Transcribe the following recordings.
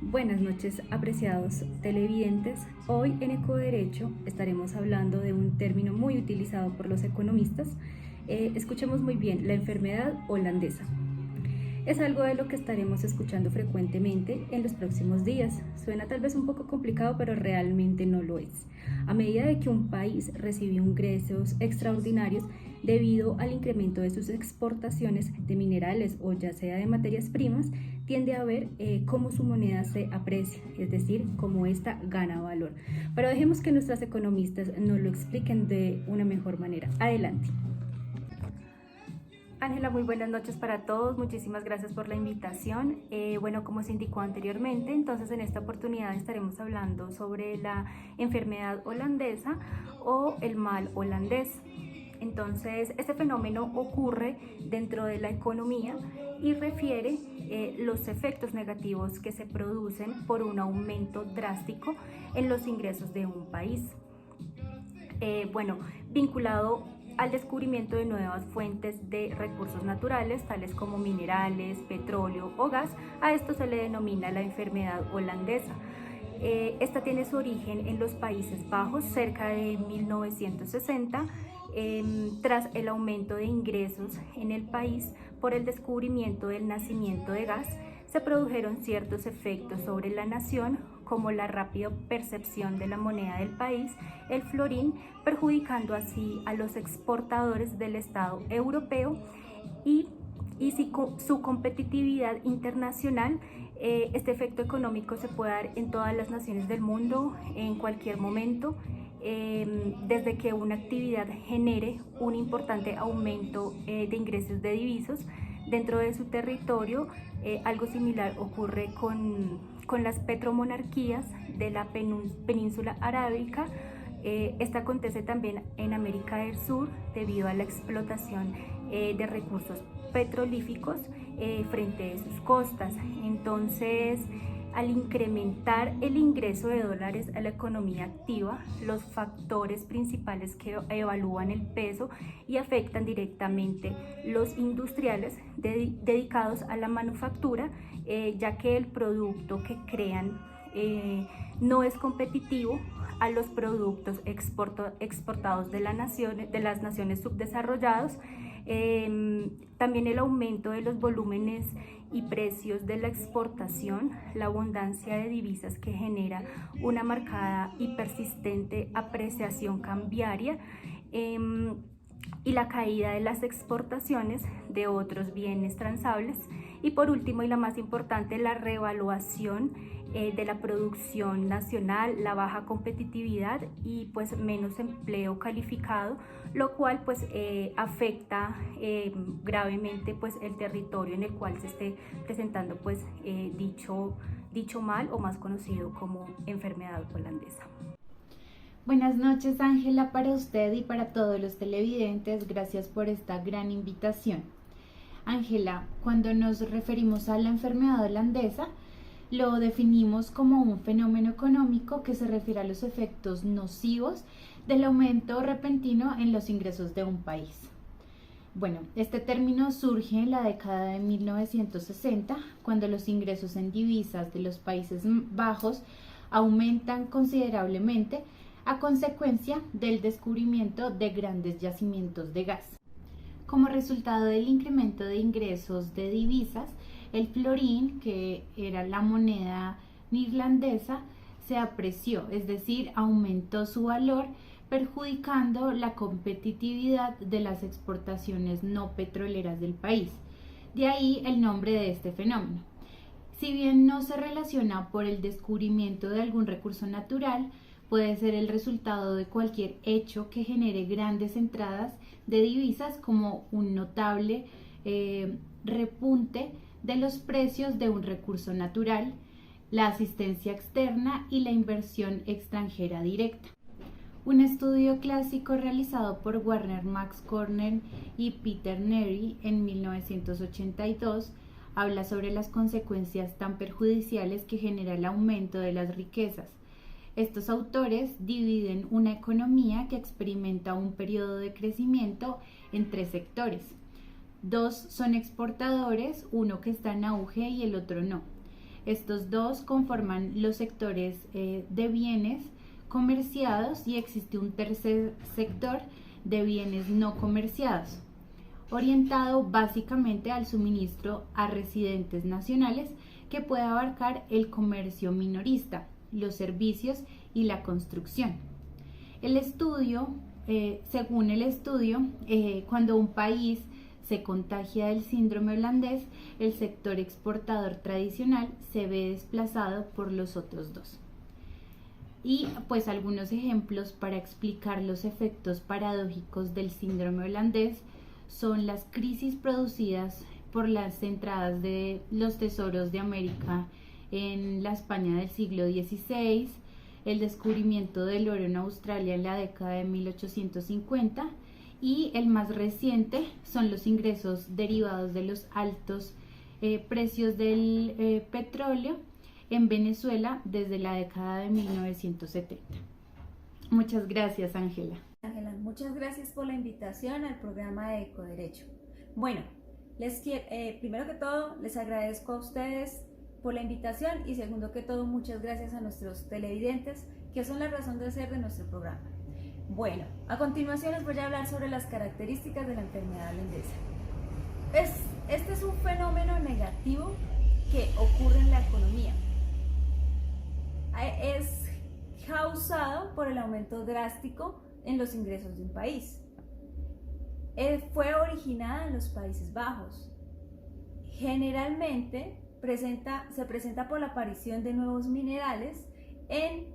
Buenas noches, apreciados televidentes. Hoy en Ecoderecho estaremos hablando de un término muy utilizado por los economistas. Escuchemos muy bien, la enfermedad holandesa. Es algo de lo que estaremos escuchando frecuentemente en los próximos días. Suena tal vez un poco complicado, pero realmente no lo es. A medida de que un país recibe ingresos extraordinarios debido al incremento de sus exportaciones de minerales o ya sea de materias primas, tiende a ver cómo su moneda se aprecia, es decir, cómo ésta gana valor. Pero dejemos que nuestras economistas nos lo expliquen de una mejor manera. Adelante. Ángela, muy buenas noches para todos. Muchísimas gracias por la invitación. Bueno, como se indicó anteriormente, entonces en esta oportunidad estaremos hablando sobre la enfermedad holandesa o el mal holandés. Entonces, este fenómeno ocurre dentro de la economía y refiere los efectos negativos que se producen por un aumento drástico en los ingresos de un país. Vinculado al descubrimiento de nuevas fuentes de recursos naturales, tales como minerales, petróleo o gas. A esto se le denomina la enfermedad holandesa. Esta tiene su origen en los Países Bajos cerca de 1960, tras el aumento de ingresos en el país por el descubrimiento del nacimiento de gas. Se produjeron ciertos efectos sobre la nación, como la rápida percepción de la moneda del país, el florín, perjudicando así a los exportadores del Estado europeo y su competitividad internacional. Este efecto económico se puede dar en todas las naciones del mundo, en cualquier momento, desde que una actividad genere un importante aumento de ingresos de divisas dentro de su territorio. Algo similar ocurre con las petromonarquías de la península arábica. Esta acontece también en América del Sur debido a la explotación de recursos petrolíficos frente a sus costas. Entonces, al incrementar el ingreso de dólares a la economía activa, los factores principales que evalúan el peso y afectan directamente los industriales dedicados a la manufactura, ya que el producto que crean no es competitivo a los productos exportados de las naciones subdesarrolladas. También el aumento de los volúmenes y precios de la exportación, la abundancia de divisas que genera una marcada y persistente apreciación cambiaria, y la caída de las exportaciones de otros bienes transables, y por último y la más importante, la revaluación de la producción nacional, la baja competitividad y pues menos empleo calificado, lo cual pues afecta gravemente pues el territorio en el cual se esté presentando pues dicho mal, o más conocido como enfermedad holandesa. Buenas noches, Ángela, para usted y para todos los televidentes. Gracias por esta gran invitación. Ángela, cuando nos referimos a la enfermedad holandesa, lo definimos como un fenómeno económico que se refiere a los efectos nocivos del aumento repentino en los ingresos de un país. Bueno, este término surge en la década de 1960, cuando los ingresos en divisas de los Países Bajos aumentan considerablemente a consecuencia del descubrimiento de grandes yacimientos de gas. Como resultado del incremento de ingresos de divisas, el florín, que era la moneda neerlandesa, se apreció, es decir, aumentó su valor, perjudicando la competitividad de las exportaciones no petroleras del país. De ahí el nombre de este fenómeno. Si bien no se relaciona por el descubrimiento de algún recurso natural, puede ser el resultado de cualquier hecho que genere grandes entradas de divisas, como un notable repunte de los precios de un recurso natural, la asistencia externa y la inversión extranjera directa. Un estudio clásico realizado por Warner Max Corner y Peter Neri en 1982 habla sobre las consecuencias tan perjudiciales que genera el aumento de las riquezas. Estos autores dividen una economía que experimenta un periodo de crecimiento en 3 sectores. 2 son exportadores, uno que está en auge y el otro no. Estos dos conforman los sectores de bienes comerciados y existe un tercer sector de bienes no comerciados, orientado básicamente al suministro a residentes nacionales, que puede abarcar el comercio minorista, los servicios y la construcción. Según el estudio, cuando un país se contagia del síndrome holandés, el sector exportador tradicional se ve desplazado por los otros dos. Y pues algunos ejemplos para explicar los efectos paradójicos del síndrome holandés son las crisis producidas por las entradas de los tesoros de América en la España del siglo XVI, el descubrimiento del oro en Australia en la década de 1850, y el más reciente son los ingresos derivados de los altos precios del petróleo en Venezuela desde la década de 1970. Muchas gracias, Ángela. Ángela, muchas gracias por la invitación al programa de Ecoderecho. Bueno, primero que todo les agradezco a ustedes por la invitación y segundo que todo muchas gracias a nuestros televidentes, que son la razón de ser de nuestro programa. Bueno, a continuación les voy a hablar sobre las características de la enfermedad holandesa. Este es un fenómeno negativo que ocurre en la economía. Es causado por el aumento drástico en los ingresos de un país. Fue originada en los Países Bajos. Generalmente se presenta por la aparición de nuevos minerales en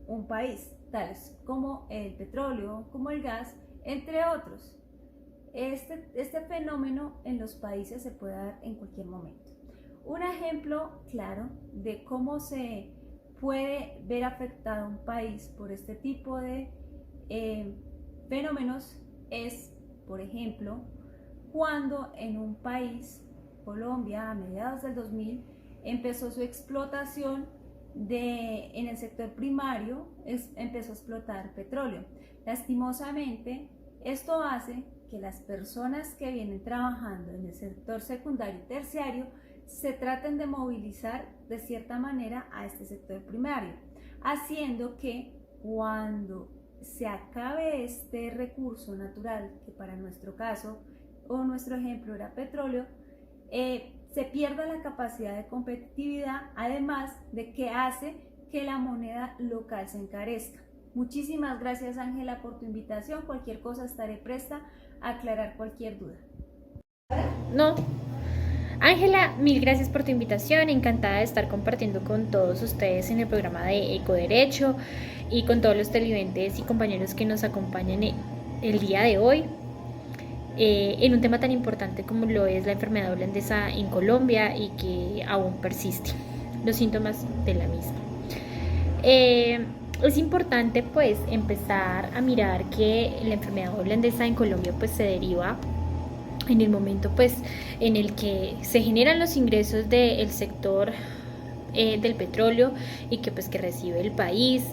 un país, tales como el petróleo, como el gas, entre otros. Este fenómeno en los países se puede dar en cualquier momento. Un ejemplo claro de cómo se puede ver afectado un país por este tipo de fenómenos es, por ejemplo, cuando en un país, Colombia, a mediados del 2000, empezó su explotación en el sector primario, empezó a explotar petróleo. Lastimosamente, esto hace que las personas que vienen trabajando en el sector secundario y terciario se traten de movilizar de cierta manera a este sector primario, haciendo que cuando se acabe este recurso natural, que para nuestro caso o nuestro ejemplo era petróleo, se pierda la capacidad de competitividad, además de que hace que la moneda local se encarezca. Muchísimas gracias, Ángela, por tu invitación. Cualquier cosa estaré presta a aclarar cualquier duda. No. Ángela, mil gracias por tu invitación, encantada de estar compartiendo con todos ustedes en el programa de Ecoderecho y con todos los televidentes y compañeros que nos acompañan el día de hoy en un tema tan importante como lo es la enfermedad holandesa en Colombia y que aún persiste, los síntomas de la misma. Es importante pues empezar a mirar que la enfermedad holandesa en Colombia pues se deriva en el momento pues en el que se generan los ingresos del sector del petróleo y que pues que recibe el país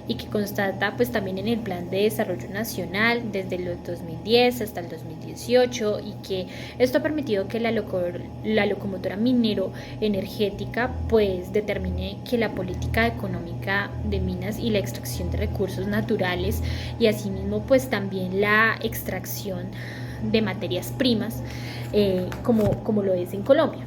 y que constata pues también en el Plan de Desarrollo Nacional desde el 2010 hasta el 2018, y que esto ha permitido que la locomotora minero-energética pues determine que la política económica de minas y la extracción de recursos naturales y asimismo pues también la extracción de materias primas como lo es en Colombia.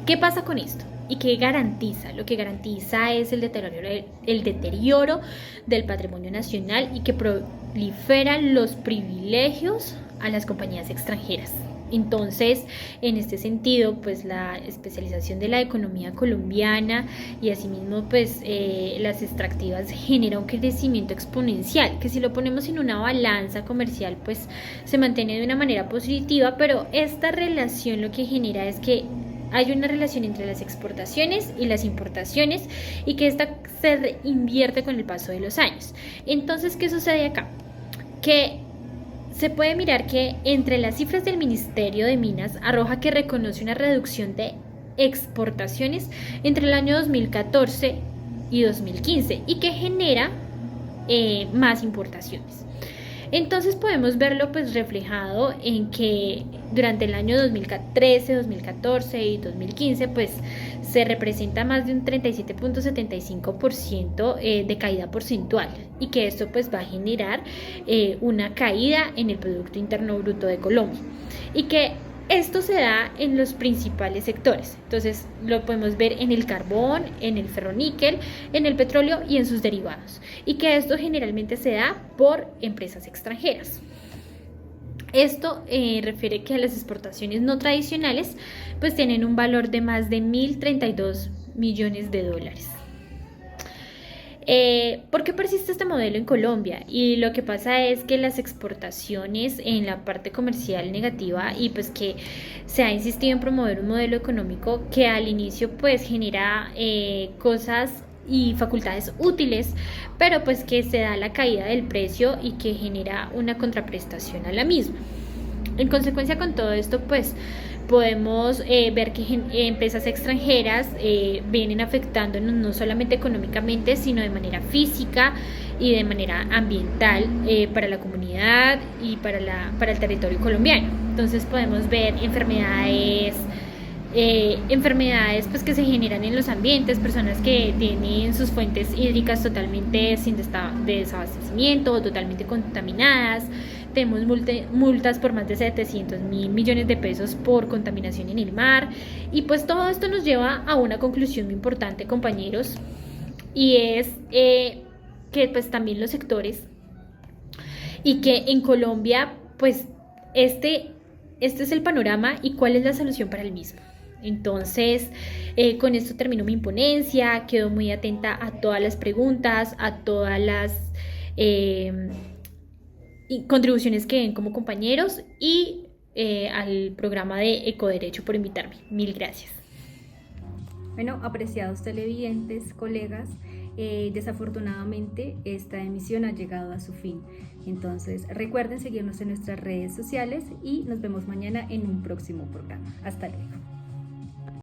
¿Qué pasa con esto? ¿Y qué garantiza? Lo que garantiza es el deterioro del patrimonio nacional y que proliferan los privilegios a las compañías extranjeras. Entonces, en este sentido, pues la especialización de la economía colombiana y asimismo pues las extractivas genera un crecimiento exponencial, que si lo ponemos en una balanza comercial pues se mantiene de una manera positiva, pero esta relación lo que genera es que hay una relación entre las exportaciones y las importaciones y que esta se invierte con el paso de los años. Entonces, ¿qué sucede acá? Que se puede mirar que entre las cifras del Ministerio de Minas arroja que reconoce una reducción de exportaciones entre el año 2014 y 2015 y que genera más importaciones. Entonces podemos verlo pues reflejado en que durante el año 2013, 2014 y 2015 pues se representa más de un 37.75% de caída porcentual, y que esto pues va a generar una caída en el Producto Interno Bruto de Colombia, y que esto se da en los principales sectores. Entonces lo podemos ver en el carbón, en el ferroníquel, en el petróleo y en sus derivados, y que esto generalmente se da por empresas extranjeras. Esto refiere que las exportaciones no tradicionales pues tienen un valor de más de 1.032 millones de dólares. ¿Por qué persiste este modelo en Colombia? Y lo que pasa es que las exportaciones en la parte comercial negativa, y pues que se ha insistido en promover un modelo económico que al inicio pues genera cosas y facultades útiles, pero pues que se da la caída del precio y que genera una contraprestación a la misma. En consecuencia con todo esto pues podemos ver que empresas extranjeras vienen afectándonos no solamente económicamente, sino de manera física y de manera ambiental para la comunidad y para el territorio colombiano. Entonces podemos ver enfermedades pues que se generan en los ambientes, personas que tienen sus fuentes hídricas totalmente sin desabastecimiento o totalmente contaminadas. Tenemos multas por más de 700.000 millones de pesos por contaminación en el mar, y pues todo esto nos lleva a una conclusión muy importante, compañeros, y es que pues también los sectores, y que en Colombia pues este es el panorama y cuál es la solución para el mismo. Entonces con esto termino mi ponencia. Quedo muy atenta a todas las preguntas, a todas las y contribuciones que den como compañeros, y al programa de Ecoderecho por invitarme. Mil gracias. Bueno, apreciados televidentes, colegas, desafortunadamente esta emisión ha llegado a su fin. Entonces recuerden seguirnos en nuestras redes sociales y nos vemos mañana en un próximo programa. Hasta luego.